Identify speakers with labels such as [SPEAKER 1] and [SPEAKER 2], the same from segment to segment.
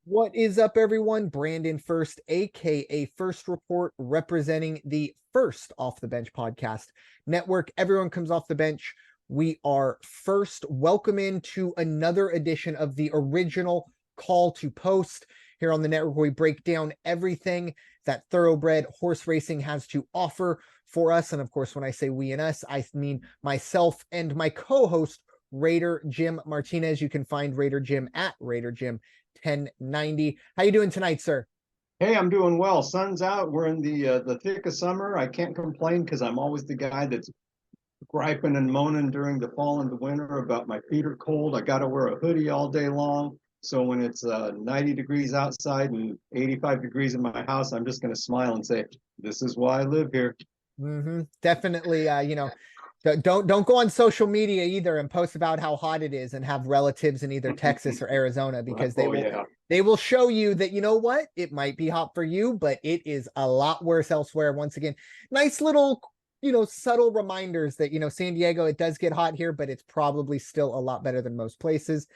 [SPEAKER 1] What is up, everyone? Brandon Ferst, aka First Report, representing the First Off the Bench podcast network. Everyone comes off the bench. We are first. Welcome into another edition of the original Call to Post. Here on the network, we break down everything that thoroughbred horse racing has to offer for us. And of course, when I say we and us, I mean myself and my co-host, Raider Jim Martinez. You can find Raider Jim at Raider Jim 1090. How you doing tonight, sir?
[SPEAKER 2] Hey, I'm doing well. Sun's out. We're in the thick of summer. I can't complain because I'm always the guy that's griping and moaning during the fall and the winter about my feet are cold. I got to wear a hoodie all day long. So when it's 90 degrees outside and 85 degrees in my house, I'm just going to smile and say, "This is why I live here."
[SPEAKER 1] Definitely. Don't go on social media either and post about how hot it is and have relatives in either Texas or Arizona, because they will show you that, you know what, it might be hot for you, but it is a lot worse elsewhere. Once again, nice little, subtle reminders that, San Diego, it does get hot here, but it's probably still a lot better than most places.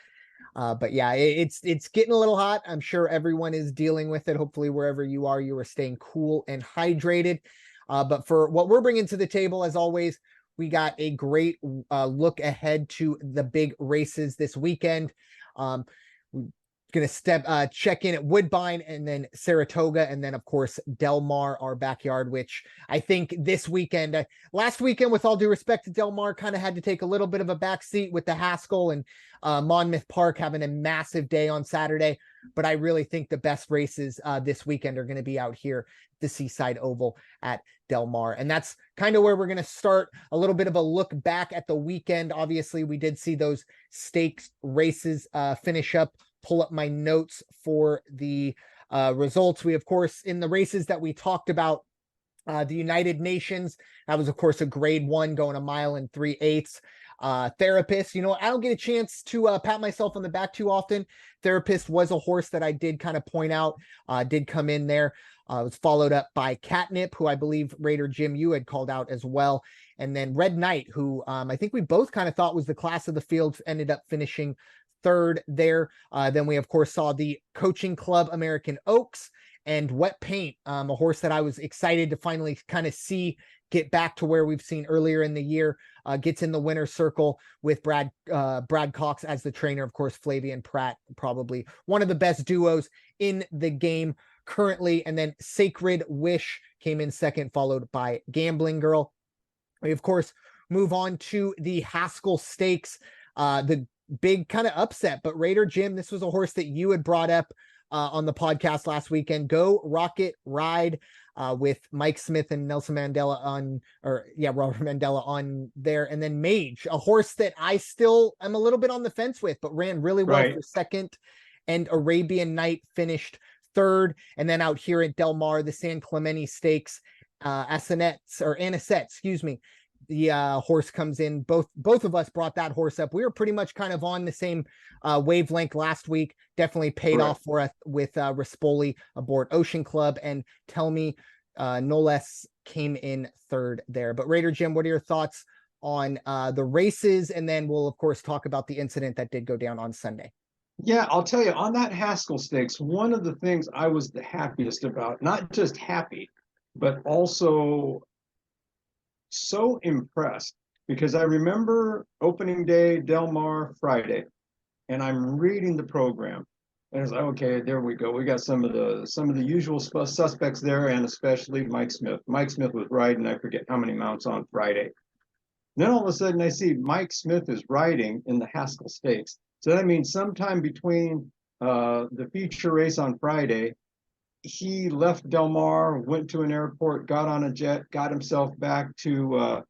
[SPEAKER 1] But yeah, it's getting a little hot. I'm sure everyone is dealing with it. Hopefully, wherever you are staying cool and hydrated. But for what we're bringing to the table, as always, we got a great look ahead to the big races this weekend. We're going to check in at Woodbine and then Saratoga, and then, of course, Del Mar, our backyard, which I think this weekend, last weekend, with all due respect to Del Mar, kind of had to take a little bit of a backseat with the Haskell and Monmouth Park having a massive day on Saturday. But I really think the best races this weekend are going to be out here, the Seaside Oval at Del Mar. And that's kind of where we're going to start. A little bit of a look back at the weekend. Obviously, we did see those stakes races finish up. Pull up my notes for the results. We, of course, in the races that we talked about, the United Nations, that was, of course, a grade 1 going a mile and 3/8. Therapist, I don't get a chance to pat myself on the back too often. Therapist was a horse that I did kind of point out, did come in there. Was followed up by Catnip, who I believe Raider Jim, you had called out as well. And then Red Knight, who I think we both kind of thought was the class of the field, ended up finishing third there. Then we, of course, saw the Coaching Club American Oaks and Wet Paint, a horse that I was excited to finally kind of see get back to where we've seen earlier in the year. Gets in the winner's circle with Brad Cox as the trainer. Of course, Flavian Pratt, probably one of the best duos in the game currently. And then Sacred Wish came in second, followed by Gambling Girl. We, of course, move on to the Haskell Stakes, the big kind of upset. But Raider Jim, this was a horse that you had brought up on the podcast last weekend. Go Rocket Ride, with Mike Smith and Nelson Mandela Robert Mandela on there. And then Mage, a horse that I still am a little bit on the fence with, but ran really well for second. And Arabian Night finished third. And then out here at Del Mar, the San Clemente Stakes, Anisette, the horse comes in. Both of us brought that horse up. We were pretty much kind of on the same wavelength last week. Definitely paid off for us with Rispoli aboard Ocean Club, and Tell Me no less came in third there. But Raider Jim, what are your thoughts on the races? And then we'll, of course, talk about the incident that did go down on Sunday.
[SPEAKER 2] Yeah, I'll tell you, on that Haskell Stakes, one of the things I was the happiest about, not just happy, but also so impressed, because I remember opening day, Del Mar, Friday, and I'm reading the program, and it's like, okay, there we go. We got some of the usual suspects there, and especially Mike Smith. Mike Smith was riding, I forget how many mounts on Friday. Then all of a sudden, I see Mike Smith is riding in the Haskell Stakes. So that means sometime between the feature race on Friday, he left Del Mar, went to an airport, got on a jet, got himself back to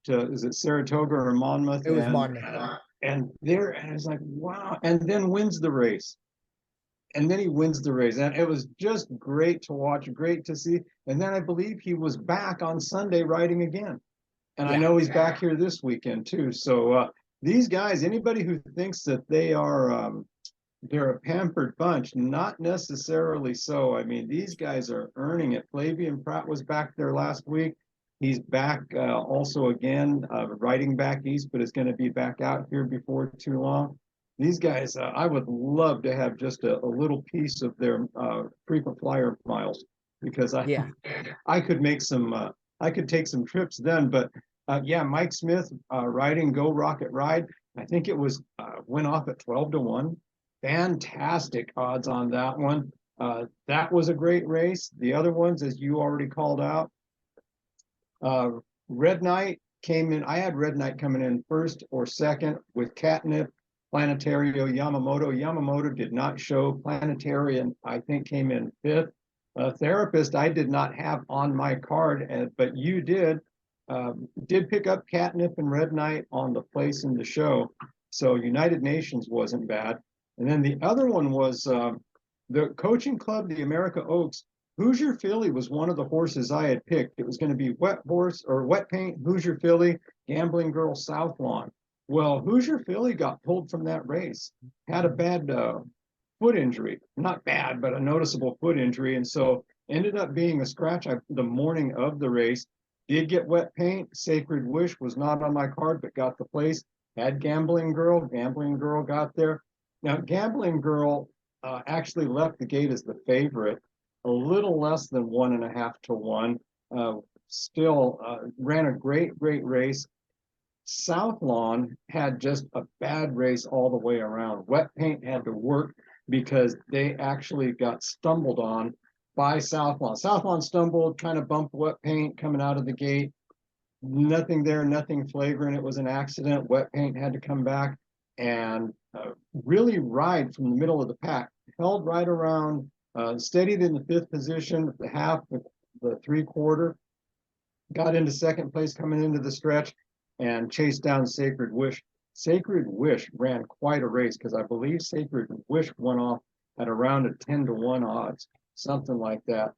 [SPEAKER 2] is it Saratoga or Monmouth?
[SPEAKER 1] It was Monmouth.
[SPEAKER 2] And I was like, wow. And then wins the race. And then he wins the race. And it was just great to watch, great to see. And then I believe he was back on Sunday riding again. And I know he's back here this weekend too. So these guys, anybody who thinks that they're a pampered bunch, not necessarily so. I mean, these guys are earning it. Flavian Pratt was back there last week. He's back also again, riding back east, but is going to be back out here before too long. these guys, I would love to have just a little piece of their frequent flyer miles, because
[SPEAKER 1] Yeah.
[SPEAKER 2] I could make some, I could take some trips then. But yeah, Mike Smith riding Go Rocket Ride, I think it was went off at 12-1. Fantastic odds on that one. That was a great race. The other ones, as you already called out, Red Knight came in. I had Red Knight coming in first or second with Catnip, Planetario, Yamamoto. Yamamoto did not show. Planetarian, I think, came in fifth. Therapist, I did not have on my card, but you did. Did pick up Catnip and Red Knight on the place in the show. So United Nations wasn't bad. And then the other one was the coaching club, the America Oaks. Hoosier Philly was one of the horses I had picked. It was going to be Wet Horse or Wet Paint, Hoosier Philly, Gambling Girl, South Lawn. Well, Hoosier Philly got pulled from that race, had a bad foot injury. Not bad, but a noticeable foot injury. And so ended up being a scratch the morning of the race. Did get Wet Paint. Sacred Wish was not on my card, but got the place. Had Gambling Girl. Gambling Girl got there. Now, Gambling Girl actually left the gate as the favorite, a little less than 1.5-1. Still ran a great race. South Lawn had just a bad race all the way around. Wet Paint had to work because they actually got stumbled on by South Lawn. South Lawn stumbled, kind of bumped Wet Paint coming out of the gate. Nothing there, nothing flagrant. It was an accident. Wet Paint had to come back and really ride from the middle of the pack. Held right around, steadied in the fifth position, the half, the three-quarter. Got into second place coming into the stretch and chased down Sacred Wish. Sacred Wish ran quite a race, because I believe Sacred Wish went off at around a 10-1 odds, something like that.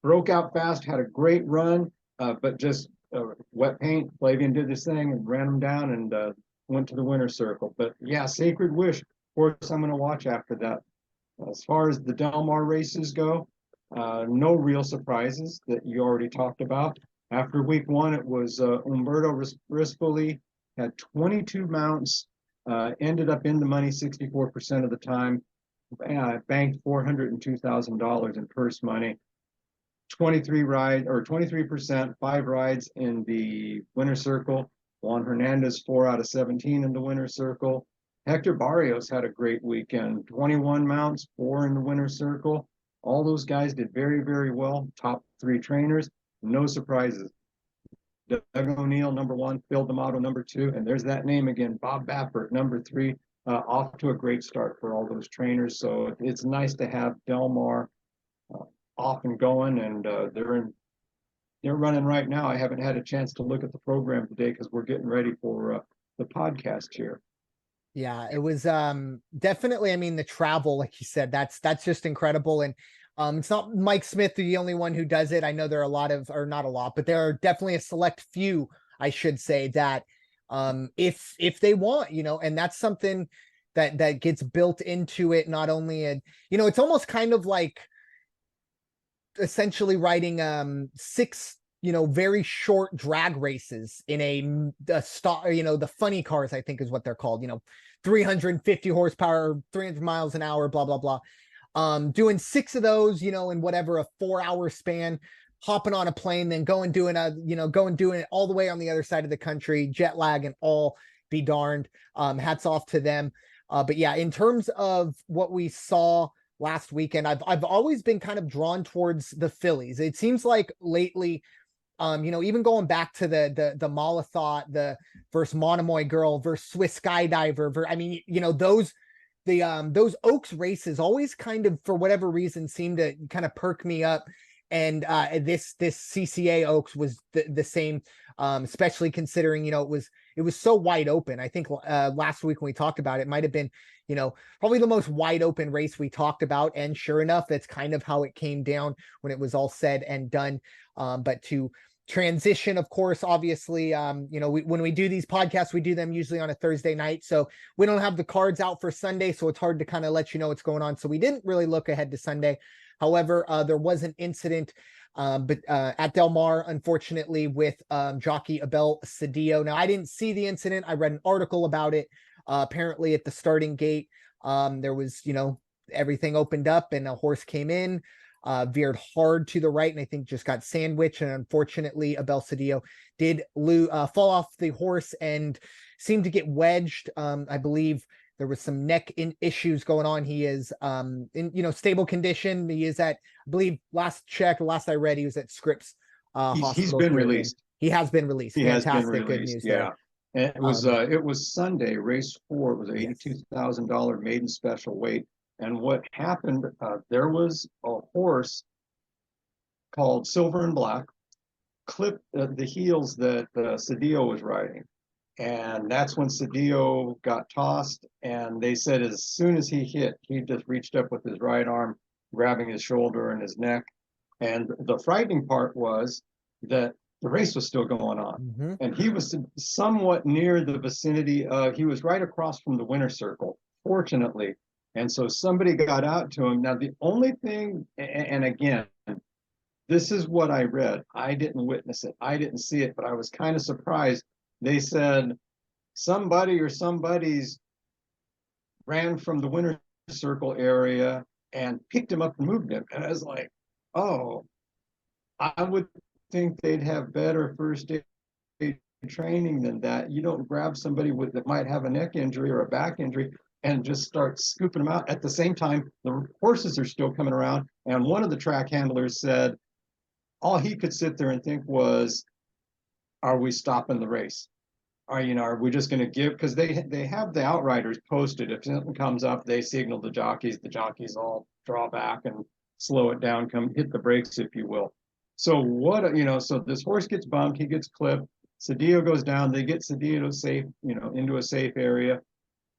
[SPEAKER 2] Broke out fast, had a great run, but just Wet Paint. Flavian did this thing and ran him down and went to the winner's circle. But yeah, Sacred Wish, of course, I'm going to watch after that. As far as the Del Mar races go, no real surprises that you already talked about. After week one, it was Umberto Rispoli, had 22 mounts, ended up in the money 64% of the time, banked $402,000 in purse money. 23%, 5 rides in the winner's circle. Juan Hernandez, 4 out of 17 in the winner's circle. Hector Barrios had a great weekend. 21 mounts, 4 in the winner's circle. All those guys did very well. Top 3 trainers, no surprises. Doug O'Neill, number 1, Phil D'Amato, number 2, and there's that name again, Bob Baffert, number 3, off to a great start for all those trainers. So it's nice to have Del Mar off and going, and they're running right now. I haven't had a chance to look at the program today because we're getting ready for the podcast here.
[SPEAKER 1] Yeah, it was definitely, I mean, the travel, like you said, that's just incredible. And it's not Mike Smith the only one who does it. I know there are a lot of, or not a lot, but there are definitely a select few, I should say, that if they want, and that's something that gets built into it. Not only it's almost kind of like essentially writing 6 very short drag races in a star, the funny cars, I think is what they're called, 350 horsepower, 300 miles an hour, blah, blah, blah. Doing 6 of those, in whatever, a 4-hour span, hopping on a plane, then doing it all the way on the other side of the country, jet lag and all, be darned. Hats off to them. But yeah, in terms of what we saw last weekend, I've always been kind of drawn towards the fillies. It seems like lately, even going back to the Malathot, the versus Monomoy Girl versus Swiss Skydiver, those Oaks races always kind of, for whatever reason, seem to kind of perk me up. And this CCA Oaks was the same, especially considering, it was so wide open. I think last week when we talked about it, might have been, probably the most wide open race we talked about. And sure enough, that's kind of how it came down when it was all said and done. But to transition, of course, obviously, when we do these podcasts, we do them usually on a Thursday night. So we don't have the cards out for Sunday. So it's hard to kind of let you know what's going on. So we didn't really look ahead to Sunday. However, there was an incident but at Del Mar, unfortunately, with jockey Abel Cedillo. Now, I didn't see the incident. I read an article about it. Apparently at the starting gate, there was, everything opened up and a horse came in, veered hard to the right, and I think just got sandwiched. And unfortunately, Abel Cedillo did fall off the horse and seemed to get wedged. I believe there was some neck issues going on. He is in stable condition. He is at, I believe, last I read, he was at Scripps
[SPEAKER 2] He's
[SPEAKER 1] Hospital.
[SPEAKER 2] been released.
[SPEAKER 1] He has been released.
[SPEAKER 2] He
[SPEAKER 1] Fantastic,
[SPEAKER 2] has been
[SPEAKER 1] good
[SPEAKER 2] released.
[SPEAKER 1] news
[SPEAKER 2] Yeah.
[SPEAKER 1] there.
[SPEAKER 2] And it was Sunday, race 4. It was an
[SPEAKER 1] Yes.
[SPEAKER 2] $82,000 maiden special weight. And what happened, there was a horse called Silver and Black, clipped the heels that Cedillo was riding. And that's when Cedillo got tossed. And they said as soon as he hit, he just reached up with his right arm, grabbing his shoulder and his neck. And the frightening part was that the race was still going on. And he was somewhat near the vicinity of, he was right across from the winner's circle, fortunately. And so somebody got out to him. Now, the only thing, and again, this is what I read. I didn't witness it. I didn't see it, but I was kind of surprised. They said somebody or somebody's ran from the winner's circle area and picked him up and moved him. And I was like, oh, I would think they'd have better first aid training than that. You don't grab somebody that might have a neck injury or a back injury and just start scooping them out. At the same time, the horses are still coming around. And one of the track handlers said, all he could sit there and think was, are we stopping the race? Are we just going to give? Because they have the outriders posted. If something comes up, they signal the jockeys. The jockeys all draw back and slow it down, come hit the brakes, if you will. So so this horse gets bumped, he gets clipped, Cedillo goes down, they get Cedillo safe, into a safe area.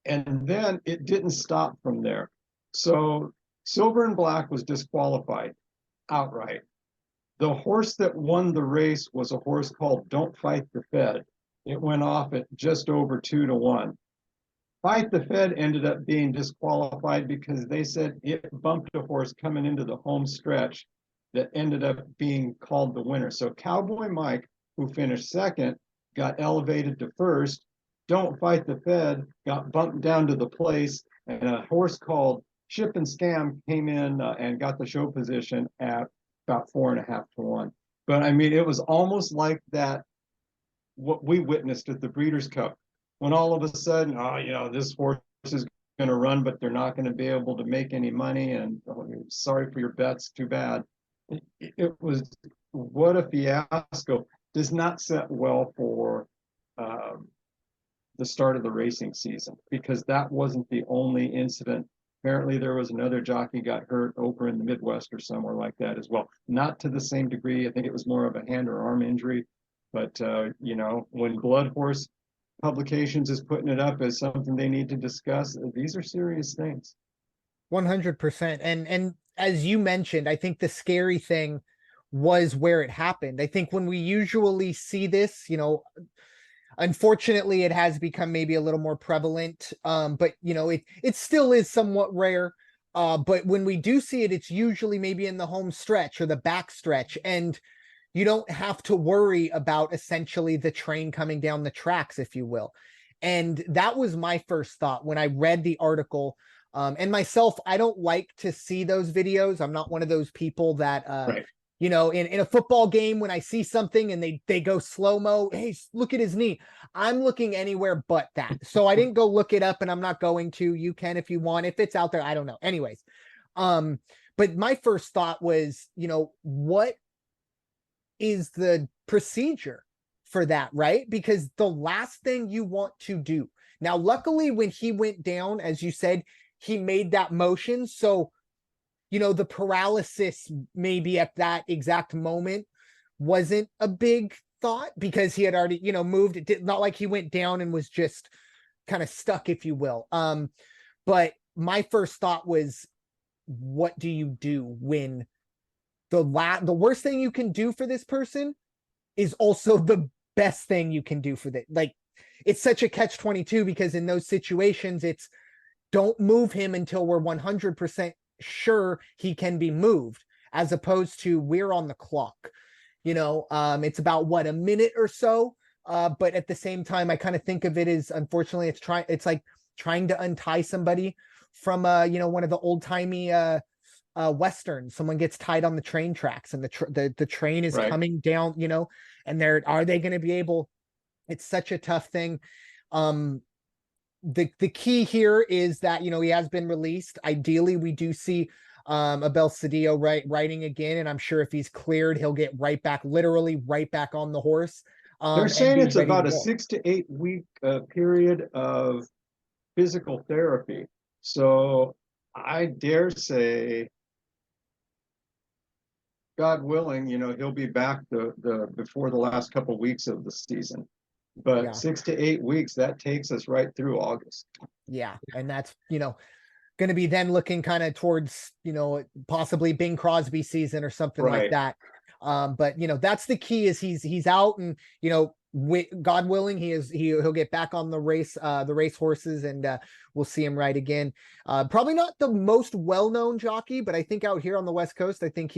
[SPEAKER 2] And then it didn't stop from there. So Silver and Black was disqualified outright. The horse that won the race was a horse called Don't Fight the Fed. It went off at just over 2-1. Fight the Fed ended up being disqualified because they said it bumped a horse coming into the home stretch that ended up being called the winner. So Cowboy Mike, who finished second, got elevated to first. Don't Fight the Fed got bumped down to the place, and a horse called Ship and Scam came in and got the show position at about 4.5-1. But I mean, it was almost like that, what we witnessed at the Breeders' Cup, when all of a sudden, this horse is going to run, but they're not going to be able to make any money, and sorry for your bets, too bad. It was, what a fiasco. Does not set well for the start of the racing season, because that wasn't the only incident. Apparently there was another jockey got hurt over in the Midwest or somewhere like that as well. Not to the same degree. I think it was more of a hand or arm injury. But, when Blood Horse Publications is putting it up as something they need to discuss, these are serious things.
[SPEAKER 1] 100%. And as you mentioned, I think the scary thing was where it happened. I think when we usually see this, unfortunately, it has become maybe a little more prevalent. But it still is somewhat rare. But when we do see it, it's usually maybe in the home stretch or the back stretch, and you don't have to worry about essentially the train coming down the tracks, if you will. And that was my first thought when I read the article. And myself, I don't like to see those videos. I'm not one of those people that
[SPEAKER 2] Right.
[SPEAKER 1] in a football game, when I see something and they go slow-mo, hey, look at his knee. I'm looking anywhere but that. So I didn't go look it up, and I'm not going to. You can if you want. If it's out there, I don't know. Anyways, but my first thought was, what is the procedure for that, right? Because the last thing you want to do. Now, luckily, when he went down, as you said, he made that motion. So the paralysis maybe at that exact moment wasn't a big thought, because he had already, moved. It did not like he went down and was just kind of stuck, if you will. But my first thought was, what do you do when the worst thing you can do for this person is also the best thing you can do for that? Like, it's such a catch-22, because in those situations, it's don't move him until we're 100% sure he can be moved, as opposed to we're on the clock. It's about a minute or so. But at the same time, I kind of think of it as, unfortunately, it's like trying to untie somebody from one of the old timey Western. Someone gets tied on the train tracks and the train is coming down, and are they going to be able? It's such a tough thing. The key here is that, he has been released. Ideally, we do see Abel Cedillo riding again, and I'm sure if he's cleared, he'll get literally right back on the horse.
[SPEAKER 2] They're saying it's about a 6 to 8 week period of physical therapy. So I dare say, God willing, he'll be back before the last couple of weeks of the season. But 6 to 8 weeks, that takes us right through August.
[SPEAKER 1] Yeah, and that's going to be then looking kind of towards possibly Bing Crosby season or something like that. But that's the key, is he's out, and God willing, he'll get back on the race horses, and we'll see him ride again. Probably not the most well-known jockey, but I think out here on the West Coast, I think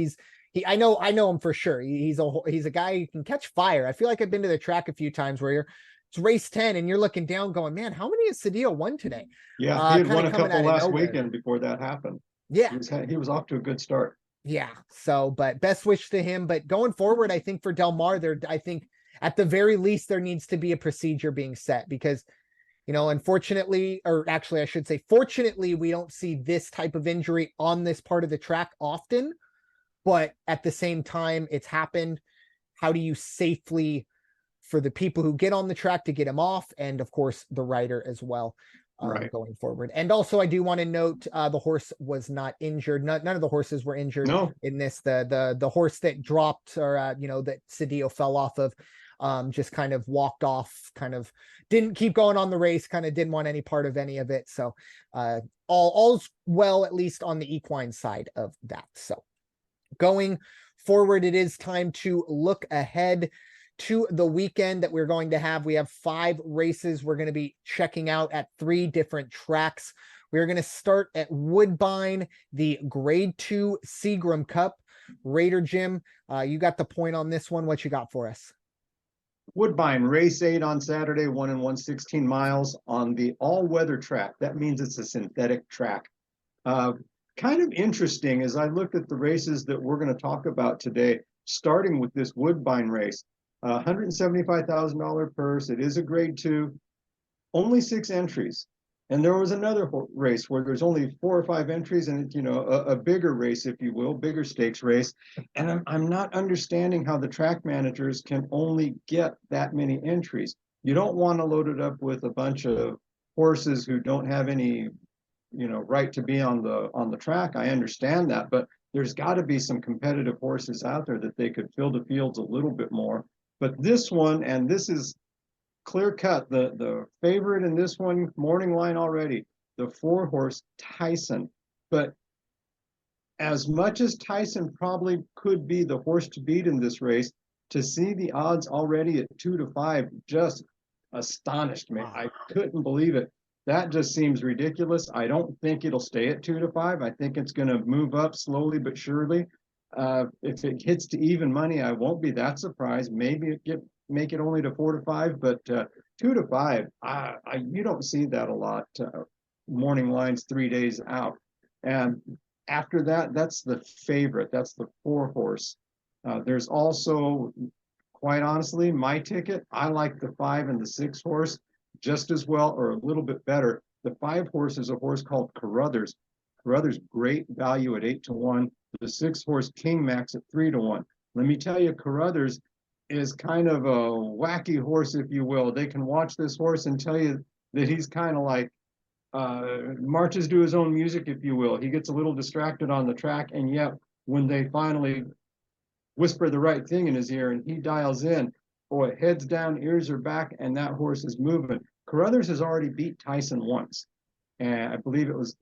[SPEAKER 1] I know him for sure. He's a guy who can catch fire. I feel like I've been to the track a few times where it's race 10 and you're looking down going, man, how many has Cedillo won today?
[SPEAKER 2] Yeah, he had won a couple last weekend before that happened.
[SPEAKER 1] Yeah.
[SPEAKER 2] He was off to a good start.
[SPEAKER 1] Yeah. So, but best wish to him. But going forward, I think for Del Mar, I think at the very least, there needs to be a procedure being set, because, unfortunately, or actually I should say, fortunately, we don't see this type of injury on this part of the track often, but at the same time, it's happened. How do you safely, for the people who get on the track, to get him off, and of course the rider as well, going forward. And also, I do want to note, the horse was not injured. None of the horses were injured in this. The horse that dropped, or that Cedillo fell off of, just kind of walked off, kind of didn't keep going on the race, kind of didn't want any part of any of it. So all's well, at least on the equine side of that. So going forward, it is time to look ahead to the weekend that we're going to have. We have 5 races we're going to be checking out at 3 different tracks. We're going to start at Woodbine, the Grade 2 Seagram Cup. Raider Jim, you got the point on this one. What you got for us?
[SPEAKER 2] Woodbine, race 8 on Saturday, 1 1/16 miles on the all-weather track. That means it's a synthetic track. Kind of interesting as I looked at the races that we're going to talk about today, starting with this Woodbine race. $175,000 purse. It is a Grade 2, only 6 entries. And there was another race where there's only 4 or 5 entries, and a bigger race, if you will, bigger stakes race. And I'm not understanding how the track managers can only get that many entries. You don't want to load it up with a bunch of horses who don't have any, right to be on the track. I understand that, but there's got to be some competitive horses out there that they could fill the fields a little bit more. But this one, and this is clear cut, the favorite in this one, morning line already, the 4-horse Tyson. But as much as Tyson probably could be the horse to beat in this race, to see the odds already at 2 to 5 just astonished me. I couldn't believe it. That just seems ridiculous. I don't think it'll stay at 2 to 5. I think it's going to move up slowly but surely. If it gets to even money, I won't be that surprised. Maybe make it only to 4 to 5, but 2 to 5, you don't see that a lot. Morning lines 3 days out, and after that, that's the favorite. That's the 4-horse. There's also, quite honestly, my ticket. I like the 5 and the 6-horse just as well, or a little bit better. The 5-horse is a horse called Carruthers. Carruthers, great value at 8 to 1. The 6-horse King Max at 3 to 1. Let me tell you, Carruthers is kind of a wacky horse, if you will. They can watch this horse and tell you that he's kind of like marches to his own music, if you will. He gets a little distracted on the track, and yet when they finally whisper the right thing in his ear and he dials in, boy, heads down, ears are back, and that horse is moving. Carruthers has already beat Tyson once, and I believe it was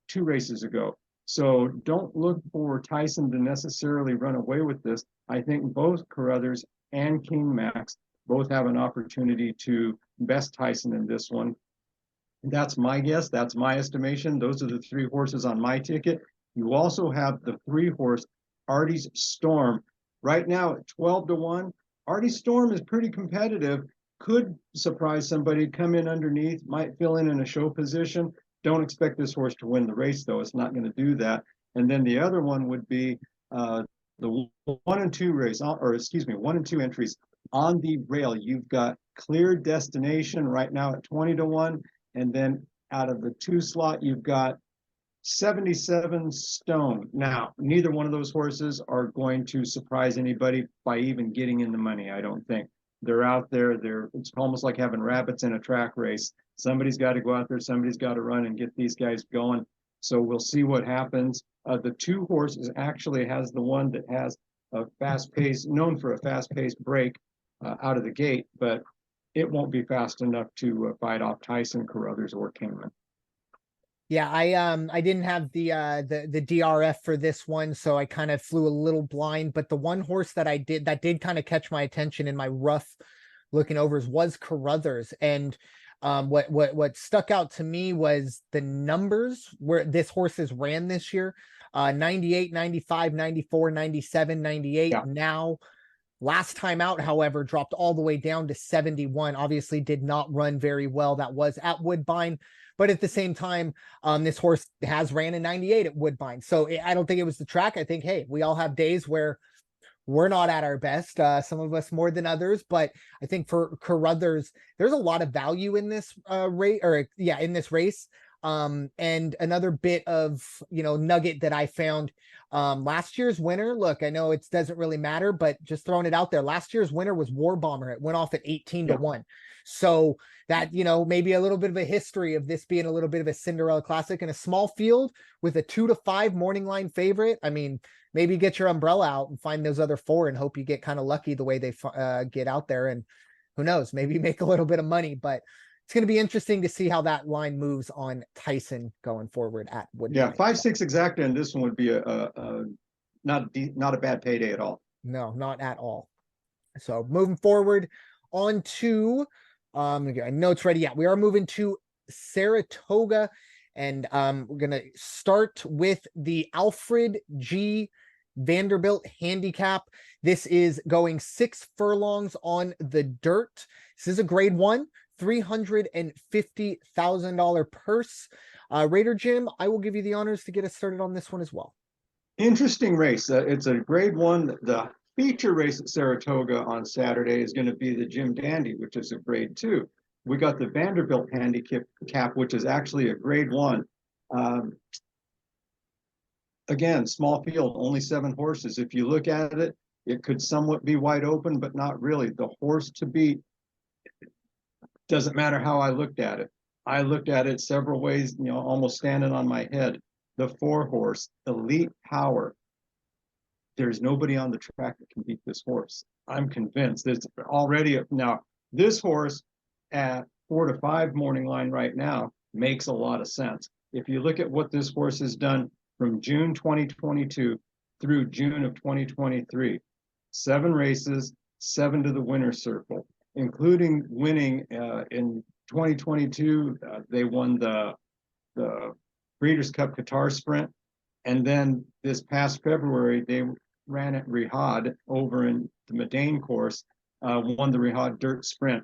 [SPEAKER 2] 2 races ago. So don't look for Tyson to necessarily run away with this. I think both Carruthers and King Max both have an opportunity to best Tyson in this one. That's my guess. That's my estimation. Those are the 3 horses on my ticket. You also have the 3-horse Artie's Storm. Right now at 12 to 1. Artie's Storm is pretty competitive, could surprise somebody, come in underneath, might fill in a show position. Don't expect this horse to win the race, though. It's not going to do that. And then the other one would be the 1 and 2 race, or excuse me, 1 and 2 entries on the rail. You've got Clear Destination right now at 20-1, and then out of the 2 slot, you've got 77 Stone. Now, neither one of those horses are going to surprise anybody by even getting in the money, I don't think. They're out there. It's almost like having rabbits in a track race. Somebody's got to go out there. Somebody's got to run and get these guys going. So we'll see what happens. The 2 horses actually has the one that has a fast pace, known for a fast paced break out of the gate, but it won't be fast enough to fight off Tyson, Carruthers, or Kingman.
[SPEAKER 1] Yeah, I didn't have the DRF for this one, so I kind of flew a little blind. But the one horse that did kind of catch my attention in my rough looking overs was Carruthers. And what stuck out to me was the numbers where this horses ran this year. 98, 95, 94, 97, 98. Yeah. Now, last time out, however, dropped all the way down to 71. Obviously did not run very well. That was at Woodbine. But at the same time, this horse has ran in 98 at Woodbine. So I don't think it was the track. I think, hey, we all have days where we're not at our best. Some of us more than others. But I think for Carruthers, there's a lot of value in this in this race. And another bit of, nugget that I found, last year's winner, look, I know it doesn't really matter, but just throwing it out there, last year's winner was War Bomber. It went off at 18-1. So that, maybe a little bit of a history of this being a little bit of a Cinderella classic in a small field with a 2-5 morning line favorite. I mean, maybe get your umbrella out and find those other 4 and hope you get kind of lucky the way they get out there, and who knows, maybe make a little bit of money. But it's going to be interesting to see how that line moves on Tyson going forward at Woodbine.
[SPEAKER 2] Yeah, 5-6 exacta, and this one would be not a bad payday at all.
[SPEAKER 1] No, not at all. So moving forward on to notes ready. Yeah, we are moving to Saratoga, and we're gonna start with the Alfred G. Vanderbilt handicap. This is going 6 furlongs on the dirt. This is a grade 1. $350,000 purse. Raider Jim, I will give you the honors to get us started on this one as well.
[SPEAKER 2] Interesting race. It's a grade 1. The feature race at Saratoga on Saturday is going to be the Jim Dandy, which is a grade 2. We got the Vanderbilt handicap, which is actually a grade 1. Again, small field, only 7 horses. If you look at it, it could somewhat be wide open, but not really. The horse to beat, doesn't matter how I looked at it. I looked at it several ways, almost standing on my head. The 4 horse, Elite Power. There's nobody on the track that can beat this horse. I'm convinced. There's already now this horse at 4-5 morning line right now makes a lot of sense. If you look at what this horse has done from June 2022 through June of 2023, 7 races, 7 to the winner's circle, including winning in 2022. They won the Breeders' Cup Qatar Sprint. And then this past February, they ran at Rihad over in the Medane course, won the Rihad Dirt Sprint.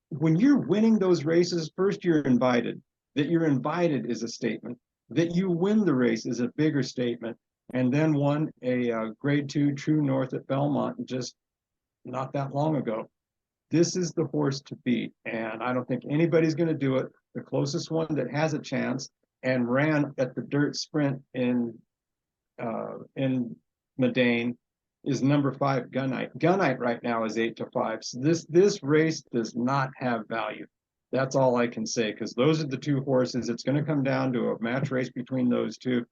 [SPEAKER 2] When you're winning those races, first you're invited. That you're invited is a statement. That you win the race is a bigger statement. And then won a grade 2 True North at Belmont just not that long ago. This is the horse to beat, and I don't think anybody's going to do it. The closest one that has a chance and ran at the dirt sprint in Medane is number 5, Gunite. Gunite right now is 8-5. So this race does not have value. That's all I can say, because those are the 2 horses. It's going to come down to a match race between those 2.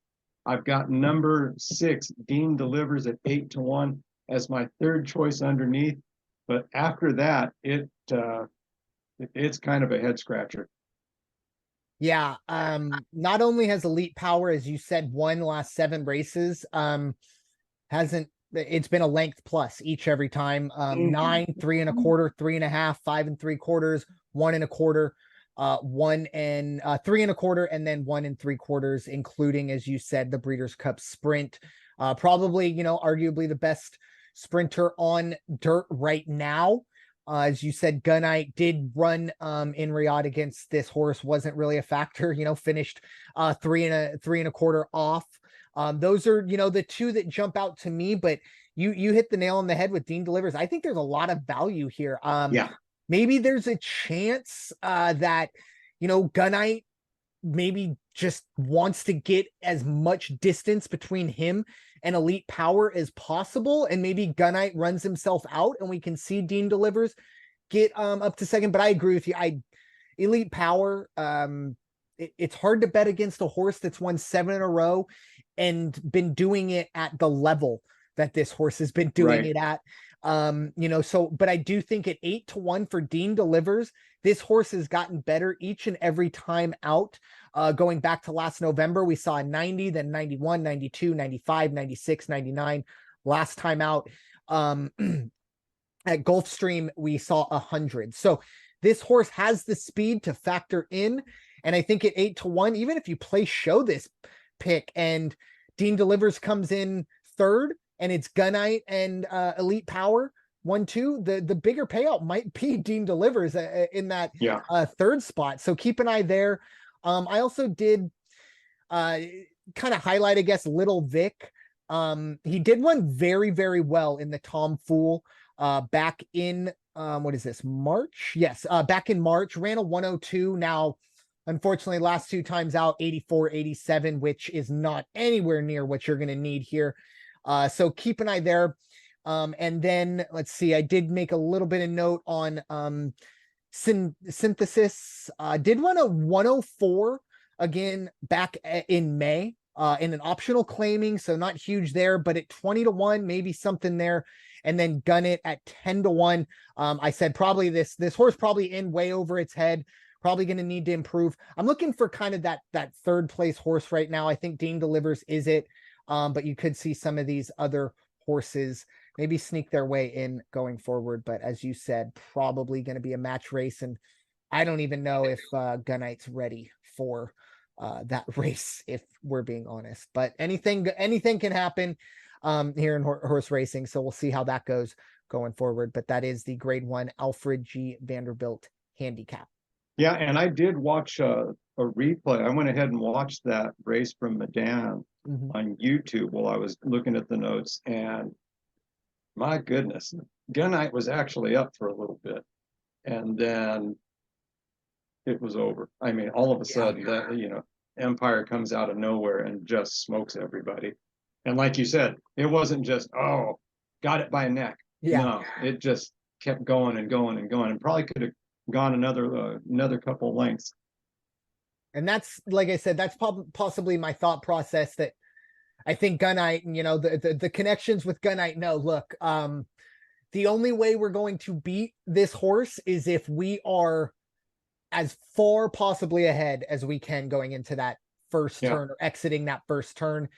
[SPEAKER 2] I've got number 6, Dean Delivers at 8-1 as my 3rd choice underneath. But after that, it's kind of a head scratcher.
[SPEAKER 1] Yeah. Not only has Elite Power, as you said, won the last 7 races, it's been a length plus each every time. 9, 3 1/4, 3 1/2, 5 3/4, 1 1/4, 1 and 3 1/4, and then 1 3/4, including, as you said, the Breeders' Cup Sprint. Probably, arguably the best sprinter on dirt right now. As you said, Gunite did run in Riyadh against this horse, wasn't really a factor, finished 3.25 off. Those are, the two that jump out to me, but you hit the nail on the head with Dean Delivers. I think there's a lot of value here.
[SPEAKER 2] Yeah.
[SPEAKER 1] Maybe there's a chance that, Gunite maybe just wants to get as much distance between him and Elite Power as possible, and maybe Gunite runs himself out and we can see Dean Delivers get up to second. But I agree with you. Elite Power, it's hard to bet against a horse that's won 7 in a row and been doing it at the level that this horse has been doing it at. But I do think at 8-1 for Dean Delivers, this horse has gotten better each and every time out. Going back to last November, we saw 90, then 91, 92, 95, 96, 99. Last time out at Gulfstream, we saw 100. So this horse has the speed to factor in. And I think at 8-1, even if you show this pick and Dean Delivers comes in third, and it's Gunite and Elite Power 1-2, the bigger payout might be Dean Delivers in that third spot. So keep an eye there. I also did kind of highlight, I guess, Little Vic. He did run very, very well in the Tom Fool back in what is this, March? Yes, back in March, ran a 102. Now, unfortunately, last 2 times out, 84, 87, which is not anywhere near what you're going to need here. So keep an eye there. And then let's see, I did make a little bit of note on Synthesis. Did run a 104 again back in May in an optional claiming. So not huge there, but at 20-1, maybe something there. And then Gun It at 10-1. I said probably this horse probably in way over its head. Probably going to need to improve. I'm looking for kind of that third place horse right now. I think Dean Delivers is it. But you could see some of these other horses maybe sneak their way in going forward. But as you said, probably going to be a match race. And I don't even know if Gunite's ready for that race, if we're being honest. But anything can happen here in horse racing. So we'll see how that goes going forward. But that is the Grade 1 Alfred G. Vanderbilt Handicap.
[SPEAKER 2] Yeah, and I did watch a replay. I went ahead and watched that race from Madame on YouTube while I was looking at the notes, and my goodness, Gunite was actually up for a little bit, and then it was over. I mean, all of a sudden, that Empire comes out of nowhere and just smokes everybody. And like you said, it wasn't just got it by a neck.
[SPEAKER 1] Yeah,
[SPEAKER 2] no, it just kept going and going and going, and probably could have gone another couple of lengths.
[SPEAKER 1] And that's, like I said, that's possibly my thought process, that I think Gunite and, the connections with Gunite. No, look, the only way we're going to beat this horse is if we are as far possibly ahead as we can going into that first turn or exiting that first turn.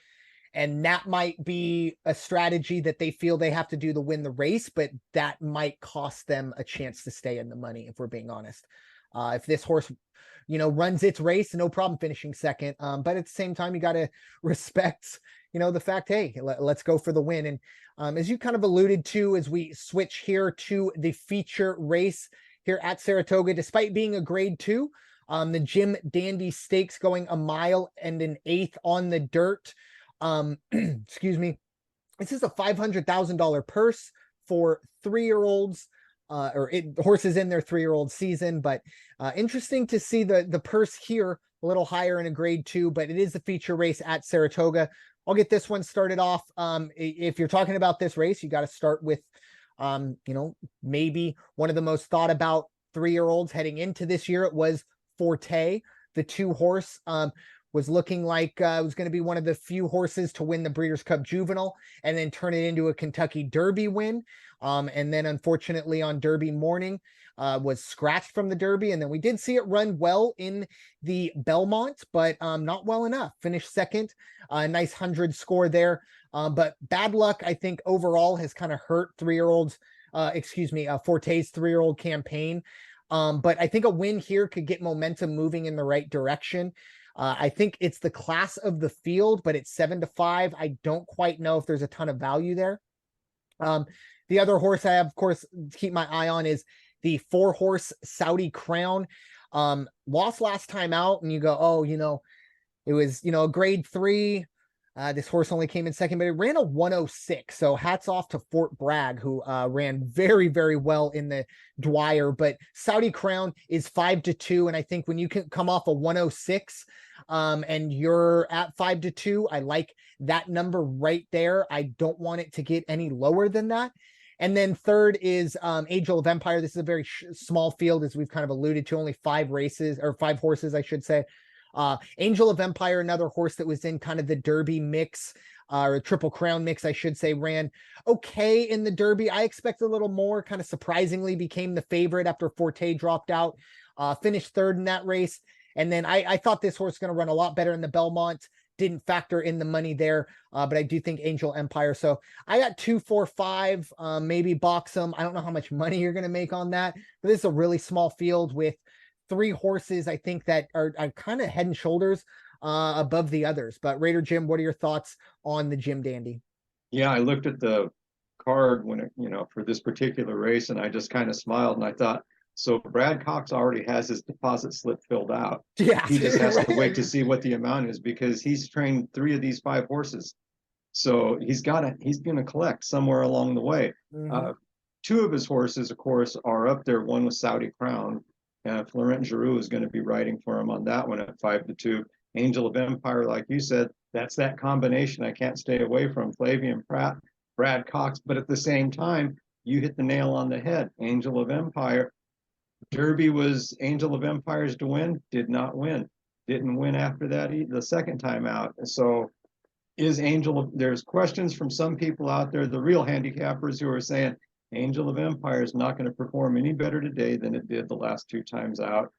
[SPEAKER 1] And that might be a strategy that they feel they have to do to win the race, but that might cost them a chance to stay in the money, if we're being honest. If this horse, runs its race, no problem finishing second. But at the same time, you got to respect, the fact, hey, let's go for the win. And as you kind of alluded to, as we switch here to the feature race here at Saratoga, despite being a Grade 2, the Jim Dandy Stakes going a mile and an eighth on the dirt. Excuse me. This is a $500,000 purse for 3-year-olds, horses in their 3-year-old season. But interesting to see the purse here a little higher in a Grade 2, but it is the feature race at Saratoga. I'll get this one started off. If you're talking about this race, you got to start with, maybe one of the most thought about 3-year-olds heading into this year. It was Forte, the 2-horse. Was looking like it was going to be one of the few horses to win the Breeders' Cup Juvenile and then turn it into a Kentucky Derby win. And then unfortunately on Derby morning was scratched from the Derby. And then we did see it run well in the Belmont, but not well enough. Finished second, nice 100 score there. But bad luck, I think, overall has kind of hurt Forte's 3-year-old campaign. But I think a win here could get momentum moving in the right direction. I think it's the class of the field, but it's 7-5. I don't quite know if there's a ton of value there. The other horse I have, of course, keep my eye on is the 4-horse Saudi Crown. Lost last time out, and you go, oh, it was, a grade 3. This horse only came in second, but it ran a 106. So hats off to Fort Bragg, who ran very, very well in the Dwyer. But Saudi Crown is 5-2. And I think when you can come off a 106 and you're at 5-2, I like that number right there. I don't want it to get any lower than that. And then third is Angel of Empire. This is a very small field, as we've kind of alluded to, only 5 horses, I should say. Angel of Empire, another horse that was in kind of the Derby mix, or Triple Crown mix, I should say, ran okay in the Derby. I expect a little more, kind of surprisingly became the favorite after Forte dropped out, finished third in that race. And then I thought this horse was going to run a lot better in the Belmont. Didn't factor in the money there, but I do think Angel Empire. So I got 2, 4, 5, maybe box them. I don't know how much money you're going to make on that, but this is a really small field with 3 horses, I think, that are kind of head and shoulders above the others. But Raider Jim, what are your thoughts on the Jim Dandy?
[SPEAKER 2] Yeah, I looked at the card when it, for this particular race, and I just kind of smiled, and I thought, so Brad Cox already has his deposit slip filled out.
[SPEAKER 1] Yeah,
[SPEAKER 2] He just has to wait to see what the amount is, because he's trained 3 of these 5 horses. So he's going to collect somewhere along the way. 2 of his horses, of course, are up there. One was Saudi Crown. Florent Giroux is going to be riding for him on that one at 5-2. Angel of Empire, like you said, that's that combination I can't stay away from. Flavian Pratt, Brad Cox, but at the same time, you hit the nail on the head. Angel of Empire. Derby was Angel of Empires to win, did not win. Didn't win after that the second time out. So there's questions from some people out there, the real handicappers, who are saying Angel of Empire is not going to perform any better today than it did the last 2 times out.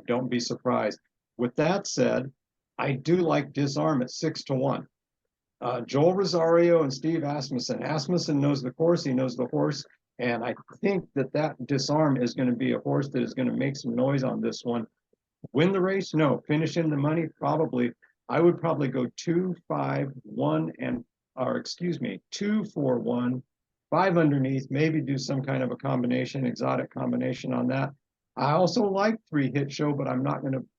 [SPEAKER 2] Don't be surprised. With that said, I do like Disarm at 6-1. Joel Rosario and Steve Asmussen. Asmussen knows the course. He knows the horse. And I think that Disarm is going to be a horse that is going to make some noise on this one. Win the race? No. Finish in the money? Probably. I would probably go 2, 5, 1, 2, 4, 1, 5 underneath, maybe do some kind of a combination, exotic combination on that. I also like 3 Hit Show, but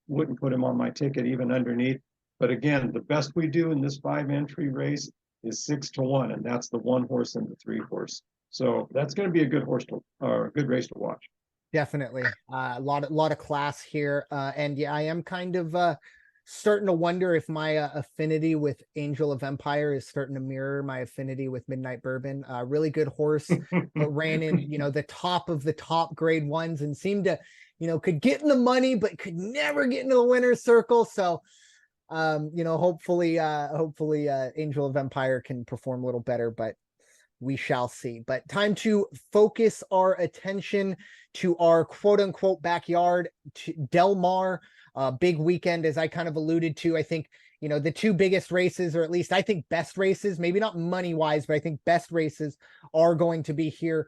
[SPEAKER 2] wouldn't put him on my ticket even underneath. But again, the best we do in this 5-entry race is 6-1, and that's the 1 horse and the 3 horse. So that's going to be a good good race to watch.
[SPEAKER 1] Definitely. A lot of class here. And yeah, I am kind of starting to wonder if my affinity with Angel of Empire is starting to mirror my affinity with Midnight Bourbon. Really good horse, but ran in, the top of the top grade 1s and seemed to, could get in the money, but could never get into the winner's circle. So, hopefully Angel of Empire can perform a little better, but we shall see. But time to focus our attention to our quote unquote backyard, to Del Mar. Big weekend, as I kind of alluded to. I think, the 2 biggest races, or at least I think best races, maybe not money wise, but I think best races are going to be here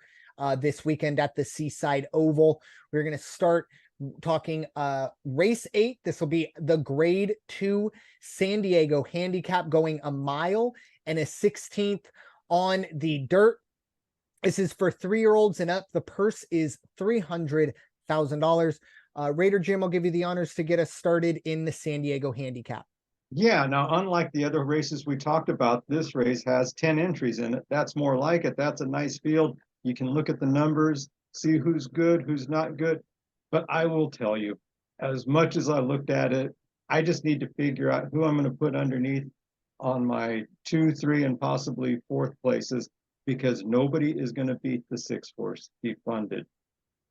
[SPEAKER 1] this weekend at the Seaside Oval. We're going to start talking race 8. This will be the grade 2 San Diego Handicap, going a mile and a 16th on the dirt. This is for 3-year-olds and up. The purse is $300,000. Raider Jim, I'll give you the honors to get us started in the San Diego Handicap.
[SPEAKER 2] Yeah, now unlike the other races we talked about, this race has 10 entries in it. That's more like it. That's a nice field. You can look at the numbers, see who's good, who's not good. But I will tell you, as much as I looked at it, I just need to figure out who I'm going to put underneath on my 2, 3, and possibly 4th places, because nobody is going to beat the 6 horse Defunded.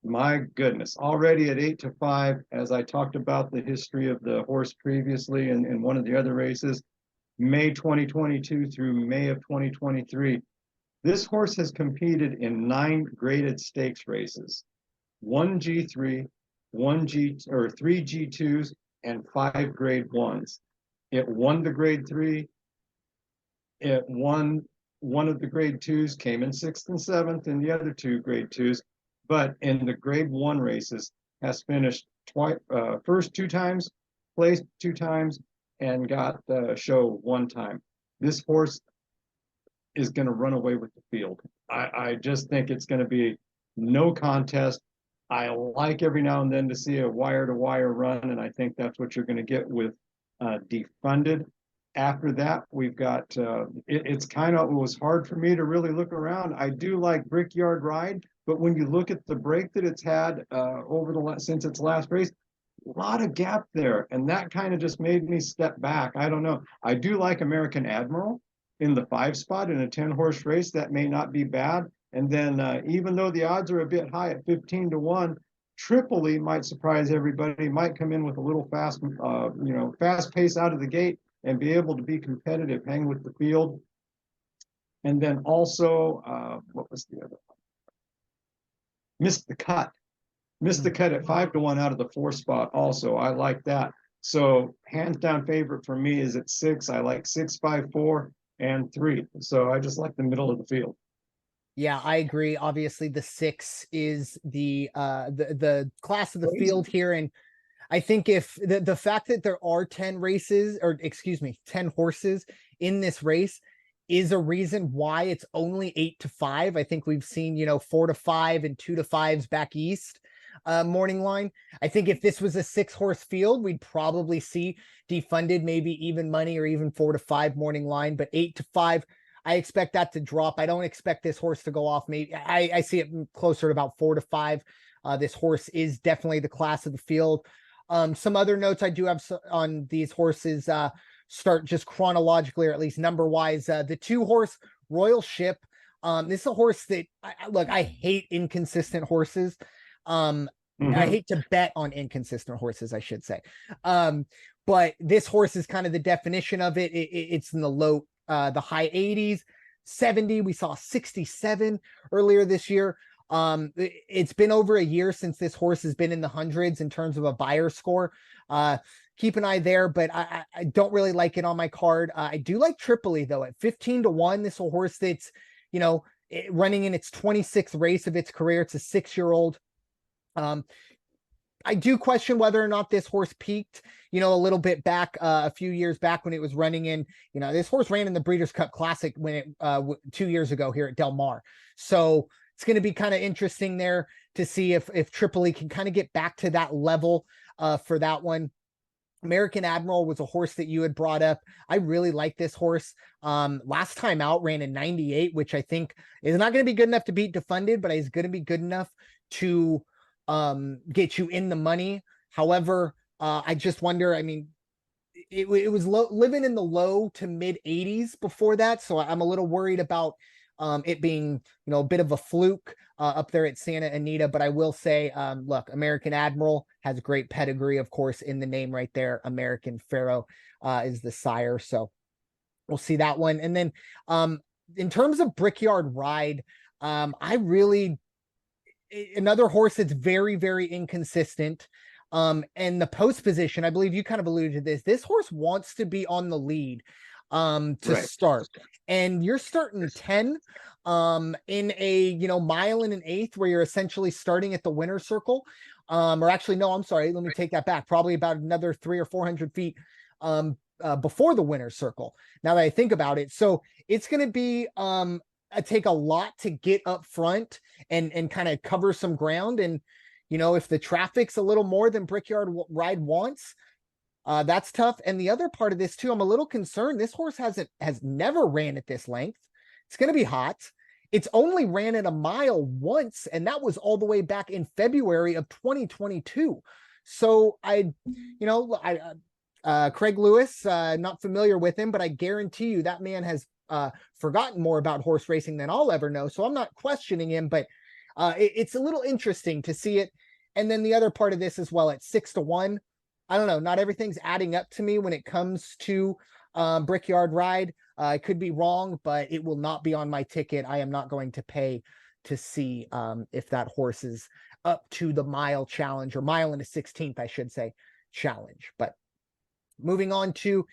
[SPEAKER 2] My goodness, already at 8-5, as I talked about the history of the horse previously in one of the other races, May 2022 through May of 2023, this horse has competed in 9 graded stakes races, 1 G3, 3 G2s, and 5 grade 1s. It won the grade 3. It won one of the grade 2s, came in 6th and 7th in the other 2 grade 2s. But in the grade 1 races, has finished first 2 times, placed 2 times, and got the show 1 time. This horse is going to run away with the field. I just think it's going to be no contest. I like every now and then to see a wire to wire run, and I think that's what you're going to get with Defunded. After that, we've got it's kind of, it was hard for me to really look around. I do like Brickyard Ride, but when you look at the break that it's had over the since its last race, a lot of gap there, and that kind of just made me step back. I don't know. I do like American Admiral in the 5 spot in a 10-horse race. That may not be bad. And then even though the odds are a bit high at 15-1, Tripoli might surprise everybody. Might come in with a little fast, fast pace out of the gate and be able to be competitive, hang with the field. And then also, what was the other one? Missed the cut. Missed the cut at 5-1 out of the 4 spot also. I like that. So hands down favorite for me is at 6. I like 6, 5, 4, and 3. So I just like the middle of the field.
[SPEAKER 1] Yeah, I agree. Obviously, the 6 is the class of the field here. And I think if the fact that there are 10 races, or excuse me, 10 horses in this race is a reason why it's only 8-5. I think we've seen, 4-5 and 2-5s back east morning line. I think if this was a 6-horse field, we'd probably see Defunded, maybe even money or even 4-5 morning line, but 8-5, I expect that to drop. I don't expect this horse to go off. Maybe I see it closer to about 4-5. This horse is definitely the class of the field. Some other notes I do have on these horses, start just chronologically, or at least number wise. The 2-horse Royal Ship. This is a horse that I hate inconsistent horses. I hate to bet on inconsistent horses, I should say. But this horse is kind of the definition of it. It's in the high 80s, 70. We saw 67 earlier this year. It's been over a year since this horse has been in the hundreds in terms of a buyer score. Keep an eye there, but I don't really like it on my card. I do like Tripoli though at 15-1. This is a horse that's, running in its 26th race of its career. It's a 6-year-old. I do question whether or not this horse peaked, a little bit back, a few years back when it was running in, this horse ran in the Breeders' Cup Classic when it 2 years ago here at Del Mar. So it's going to be kind of interesting there to see if Tripoli can kind of get back to that level for that one. American Admiral was a horse that you had brought up. I really like this horse. Last time out ran in 98, which I think is not going to be good enough to beat Defunded, but is going to be good enough to get you in the money. However, I just wonder, it was living in the low to mid 80s before that. So I'm a little worried about it being, a bit of a fluke up there at Santa Anita. But I will say, look, American Admiral has great pedigree, of course, in the name right there. American Pharaoh is the sire. So we'll see that one. And then in terms of Brickyard Ride, another horse that's very, very inconsistent. And the post position, I believe you kind of alluded to this. This horse wants to be on the lead start. And you're starting 10 in a mile and an eighth, where you're essentially starting at the winner's circle. Or actually, no, I'm sorry. Let me take that back. Probably about another 300 or 400 feet before the winner's circle, now that I think about it. So it's going to be take a lot to get up front and kind of cover some ground. And if the traffic's a little more than Brickyard Ride wants, that's tough. And the other part of this too, I'm a little concerned. This horse has never ran at this length. It's going to be hot. It's only ran at a mile once, and that was all the way back in February of 2022. So Craig Lewis, not familiar with him, but I guarantee you that man has forgotten more about horse racing than I'll ever know. So I'm not questioning him, but it's a little interesting to see it. And then the other part of this as well, at 6-1, I don't know, not everything's adding up to me when it comes to Brickyard Ride. I could be wrong, but it will not be on my ticket. I am not going to pay to see if that horse is up to the mile challenge, or mile and a 16th, I should say, challenge. But moving on to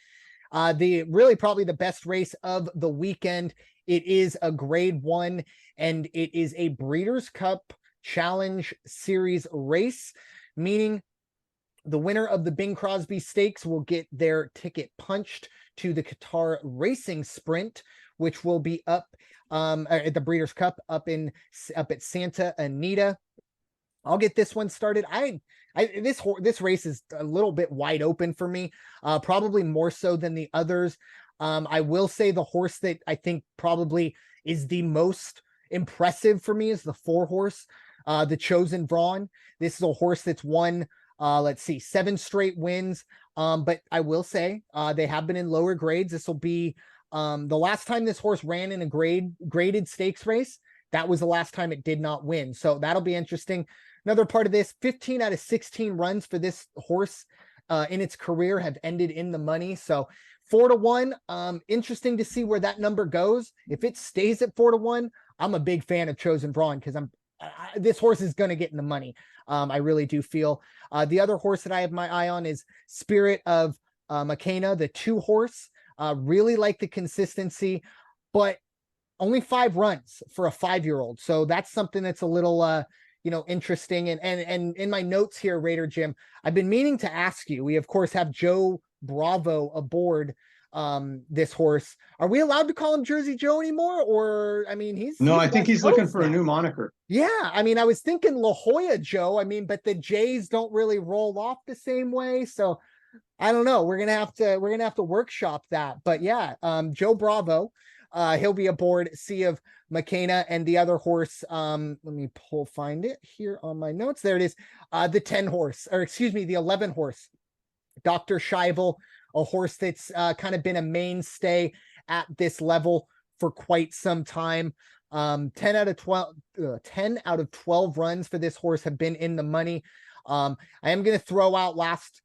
[SPEAKER 1] probably the best race of the weekend. It is a grade 1, and it is a Breeders' Cup Challenge Series race, meaning the winner of the Bing Crosby Stakes will get their ticket punched to the Qatar Racing Sprint, which will be up at the Breeders' Cup up at Santa Anita. I'll get this one started. This race is a little bit wide open for me, probably more so than the others. I will say the horse that I think probably is the most impressive for me is the 4-horse, the Chosen Brawn. This is a horse that's won, let's see, 7 straight wins. But I will say they have been in lower grades. This will be the last time this horse ran in a graded stakes race. That was the last time it did not win. So that'll be interesting. Another part of this, 15 out of 16 runs for this horse in its career have ended in the money. So 4-1, interesting to see where that number goes. If it stays at 4-1, I'm a big fan of Chosen Brawn because this horse is going to get in the money. I really do feel. The other horse that I have my eye on is Spirit of McKenna, the 2-horse. Really like the consistency, but only 5 runs for a 5-year-old. So that's something that's a little, interesting. And in my notes here, Raider Jim, I've been meaning to ask you, we of course have Joe Bravo aboard this horse. Are we allowed to call him Jersey Joe anymore? Or, I mean,
[SPEAKER 2] I think he's looking for a new moniker.
[SPEAKER 1] Yeah. I mean, I was thinking La Jolla Joe. I mean, but the J's don't really roll off the same way. So I don't know. We're going to have to workshop that, but yeah, Joe Bravo, he'll be aboard Sea of McKenna, and the other horse, let me find it here on my notes. There it is. The 10-horse, or excuse me, the 11-horse, Dr. Scheibel, a horse that's kind of been a mainstay at this level for quite some time. 10 out of 12 runs for this horse have been in the money. I am going to throw out last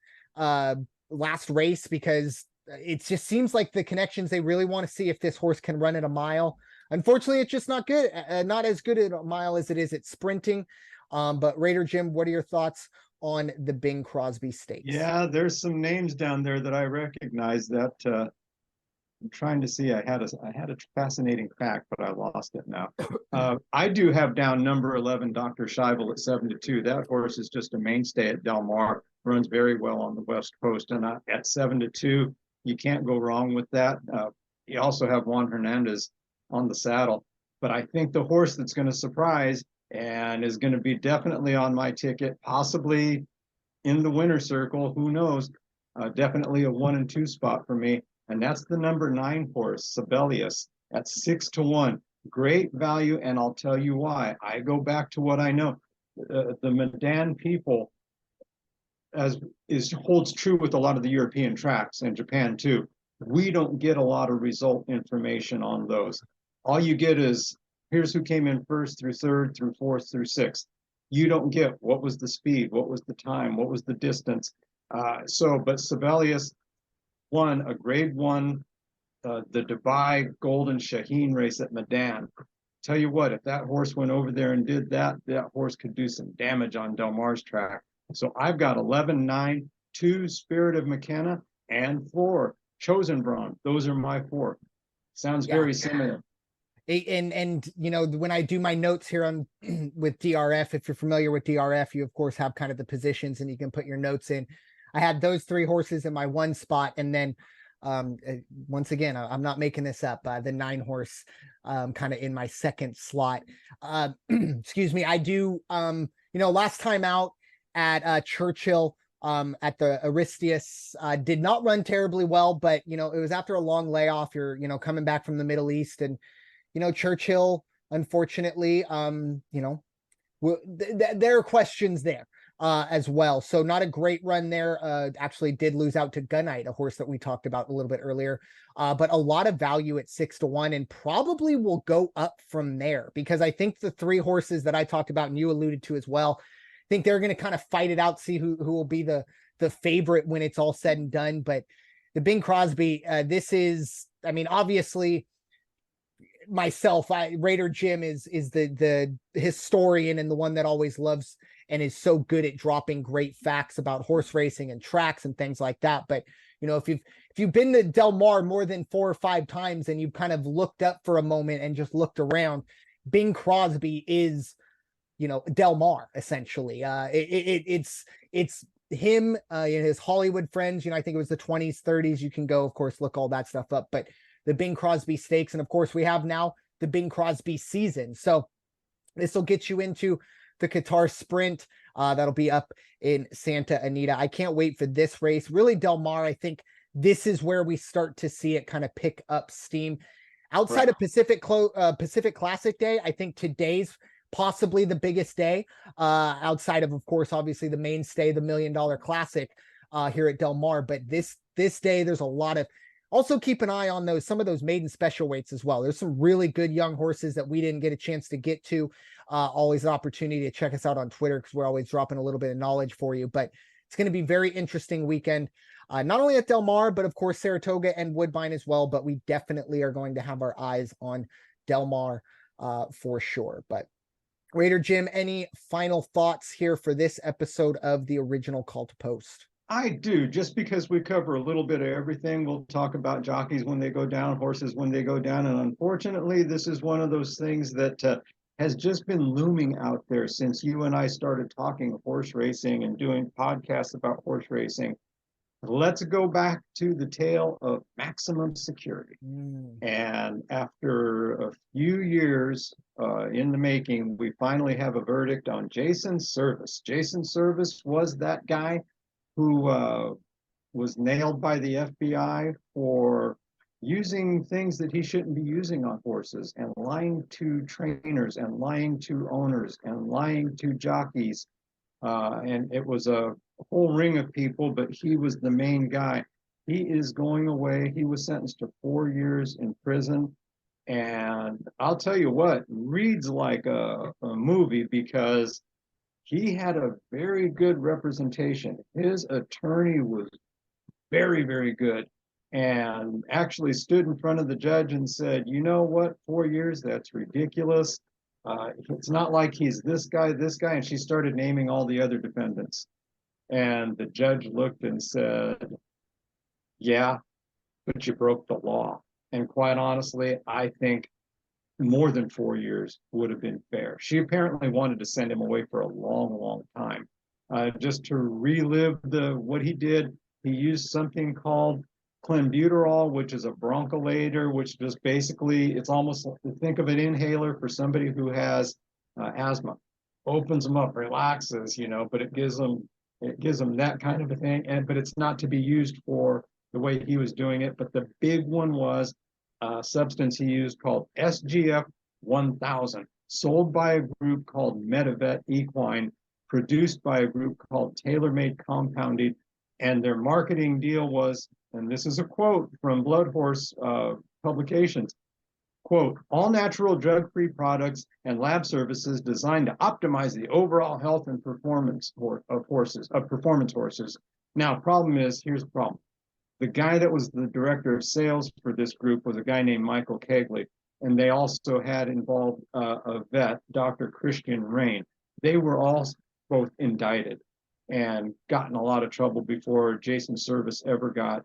[SPEAKER 1] race because it just seems like the connections, they really want to see if this horse can run at a mile. Unfortunately, it's just not good, not as good at a mile as it is at sprinting. But Raider Jim, what are your thoughts on the Bing Crosby Stakes?
[SPEAKER 2] Yeah, there's some names down there that I recognize that I'm trying to see. I had a fascinating fact, but I lost it now. I do have down number 11, Dr. Scheibel, at 7-2. That horse is just a mainstay at Del Mar. Runs very well on the West Coast, and at 7-2, you can't go wrong with that. You also have Juan Hernandez on the saddle, but I think the horse that's going to surprise and is going to be definitely on my ticket, possibly in the winner circle, who knows, definitely a 1 and 2 spot for me, and that's the number 9 horse, Sibelius, at 6-1. Great value, and I'll tell you why. I go back to what I know. The Medan people, as holds true with a lot of the European tracks and Japan too, we don't get a lot of result information on those. All you get is, here's who came in first through third through fourth through sixth. You don't get what was the speed, what was the time, what was the distance. But Sibelius won a grade 1, the Dubai Golden Shaheen race at Medan. Tell you what, if that horse went over there and did that, that horse could do some damage on Del Mar's track. So I've got 11, 9, 2 Spirit of McKenna, and 4 Chosen Brawn. Those are my 4. Sounds very similar.
[SPEAKER 1] And when I do my notes here on with DRF, if you're familiar with DRF, you of course have kind of the positions and you can put your notes in. I had those 3 horses in my 1 spot, and then once again, I'm not making this up, the 9-horse kind of in my 2nd slot. Excuse me. I do last time out at Churchill at the Aristeus, did not run terribly well, but it was after a long layoff. You're coming back from the Middle East, and Churchill, unfortunately, there are questions there as well. So not a great run there. Actually did lose out to Gunite, a horse that we talked about a little bit earlier, but a lot of value at 6-1, and probably will go up from there, because I think the 3 horses that I talked about and you alluded to as well, I think they're going to kind of fight it out, see who will be the favorite when it's all said and done. But the Bing Crosby, this is, I mean, obviously myself, Raider Jim is the historian and the one that always loves and is so good at dropping great facts about horse racing and tracks and things like that. But if you've been to Del Mar more than 4 or 5 times and you've kind of looked up for a moment and just looked around, Bing Crosby is Del Mar essentially. It's him and his Hollywood friends. I think it was the 20s, 30s. You can go, of course, look all that stuff up, but the Bing Crosby Stakes. And of course, we have now the Bing Crosby season. So this will get you into the Qatar Sprint. That'll be up in Santa Anita. I can't wait for this race. Really, Del Mar, I think this is where we start to see it kind of pick up steam. Outside of Pacific Classic Day, I think today's possibly the biggest day. Outside of course, obviously the mainstay, the $1 Million Classic here at Del Mar. But this day, there's a lot of. Also, keep an eye on some of those maiden special weights as well. There's some really good young horses that we didn't get a chance to get to. Always an opportunity to check us out on Twitter because we're always dropping a little bit of knowledge for you. But it's going to be very interesting weekend, not only at Del Mar, but of course Saratoga and Woodbine as well. But we definitely are going to have our eyes on Del Mar for sure. But Raider Jim, any final thoughts here for this episode of the original Call to Post?
[SPEAKER 2] I do, just because we cover a little bit of everything. We'll talk about jockeys when they go down, horses when they go down. And unfortunately, this is one of those things that has just been looming out there since you and I started talking horse racing and doing podcasts about horse racing. Let's go back to the tale of maximum security. And after a few years in the making, we finally have a verdict on Jason Servais. Jason Servais was that guy who was nailed by the FBI for using things that he shouldn't be using on horses, and lying to trainers and lying to owners and lying to jockeys. And it was a whole ring of people, but he was the main guy. He is going away. He was sentenced to 4 years in prison. And I'll tell you what, reads like a movie, because he had a very good representation. His attorney was very, very good, and actually stood in front of the judge and said, you know what, 4 years, that's ridiculous. It's not like he's this guy. And she started naming all the other defendants. And the judge looked and said, yeah, but you broke the law. And quite honestly, I think more than 4 years would have been fair. She apparently wanted to send him away for a long, long time, just to relive what he did. He used something called clenbuterol, which is a bronchodilator, which just basically, it's almost, think of an inhaler for somebody who has asthma. Opens them up, relaxes, but it gives them that kind of a thing. But it's not to be used for the way he was doing it. But the big one was substance he used called SGF 1000, sold by a group called Medivet Equine, produced by a group called Tailor Made Compounding. And their marketing deal was, and this is a quote from Blood Horse publications, quote, all natural drug-free products and lab services designed to optimize the overall health and performance of performance horses. Now, here's the problem. The guy that was the director of sales for this group was a guy named Michael Kegley, and they also had involved a vet, Dr. Christian Rain. They were all both indicted and got in a lot of trouble before Jason Servais ever got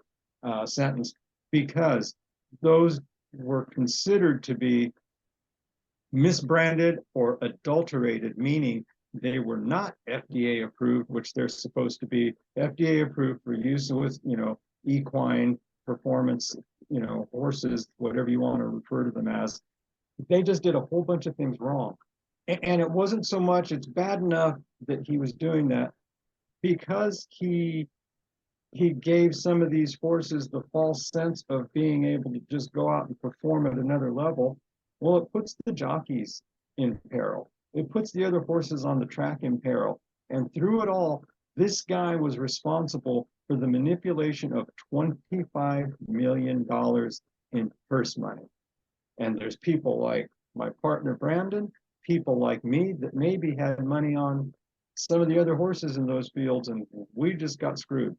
[SPEAKER 2] sentenced, because those were considered to be misbranded or adulterated, meaning they were not FDA approved, which they're supposed to be FDA approved for use with, equine performance, horses, whatever you want to refer to them as. They just did a whole bunch of things wrong. And it wasn't so much, it's bad enough that he was doing that, because he gave some of these horses the false sense of being able to just go out and perform at another level. Well, it puts the jockeys in peril. It puts the other horses on the track in peril. And through it all, this guy was responsible for the manipulation of $25 million in purse money. And there's people like my partner Brandon, people like me that maybe had money on some of the other horses in those fields, and we just got screwed.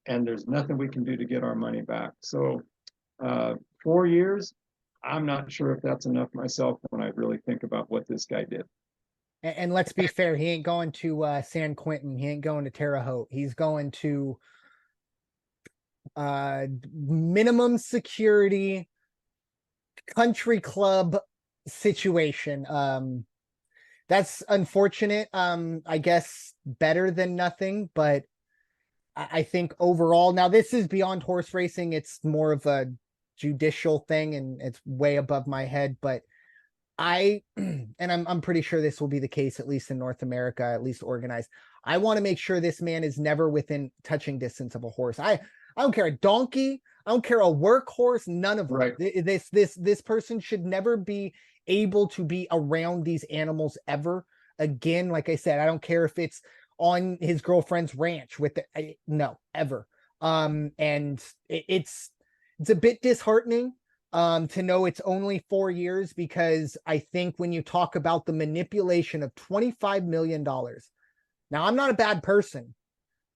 [SPEAKER 2] And there's nothing we can do to get our money back. So 4 years, I'm not sure if that's enough myself when I really think about what this guy did.
[SPEAKER 1] And let's be fair, he ain't going to San Quentin. He ain't going to Terre Haute. He's going to minimum security country club situation. That's unfortunate. I guess better than nothing, but I think overall, now this is beyond horse racing. It's more of a judicial thing, and it's way above my head, but and I'm pretty sure this will be the case, at least in North America, at least organized. I want to make sure this man is never within touching distance of a horse. I don't care a donkey, I don't care a workhorse, none of them.
[SPEAKER 2] Right.
[SPEAKER 1] This person should never be able to be around these animals ever again. Like I said, I don't care if it's on his girlfriend's ranch with no, ever. And it's a bit disheartening to know it's only 4 years, because I think when you talk about the manipulation of $25 million, now I'm not a bad person,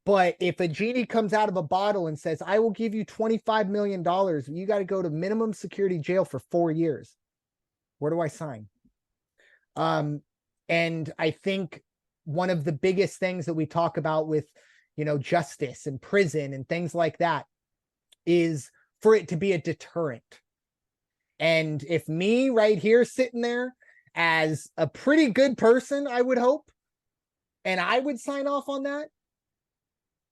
[SPEAKER 1] but if a genie comes out of a bottle and says, I will give you $25 million, you got to go to minimum security jail for 4 years. Where do I sign? And I think one of the biggest things that we talk about with, justice and prison and things like that is for it to be a deterrent. And if me right here sitting there as a pretty good person, I would hope, and I would sign off on that,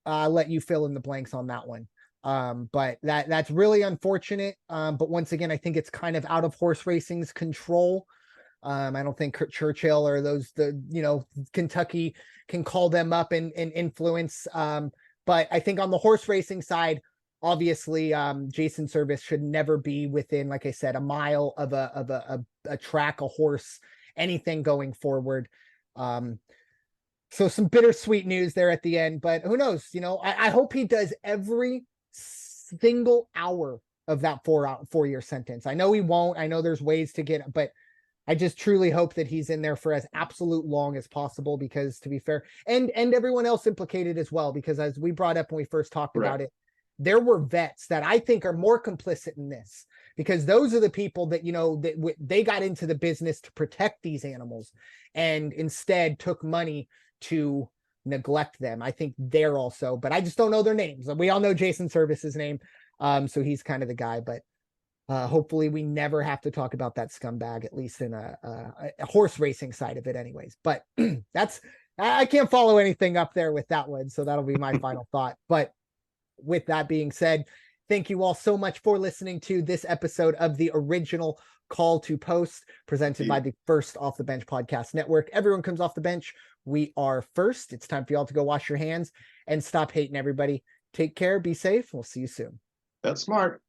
[SPEAKER 1] I'll let you fill in the blanks on that one. But that's really unfortunate. But once again, I think it's kind of out of horse racing's control. I don't think Churchill or Kentucky can call them up and influence. But I think on the horse racing side, obviously, Jason Servais should never be within, like I said, a mile of a track, a horse, anything going forward. So some bittersweet news there at the end, but who knows? I hope he does every single hour of that 4 year sentence. I know he won't. I know there's ways to get, but I just truly hope that he's in there for as absolute long as possible, because to be fair, and everyone else implicated as well, because as we brought up when we first talked about it, there were vets that I think are more complicit in this, because those are the people that, they got into the business to protect these animals and instead took money to neglect them. I think they're also, but I just don't know their names. We all know Jason Servais's name. So he's kind of the guy, but hopefully we never have to talk about that scumbag, at least in a horse racing side of it anyways. But I can't follow anything up there with that one. So that'll be my final thought. But with that being said, thank you all so much for listening to this episode of the original Call to Post, presented by the First Off the Bench Podcast Network. Everyone comes off the bench. We are first. It's time for y'all to go wash your hands and stop hating everybody. Take care. Be safe. We'll see you soon.
[SPEAKER 2] That's smart.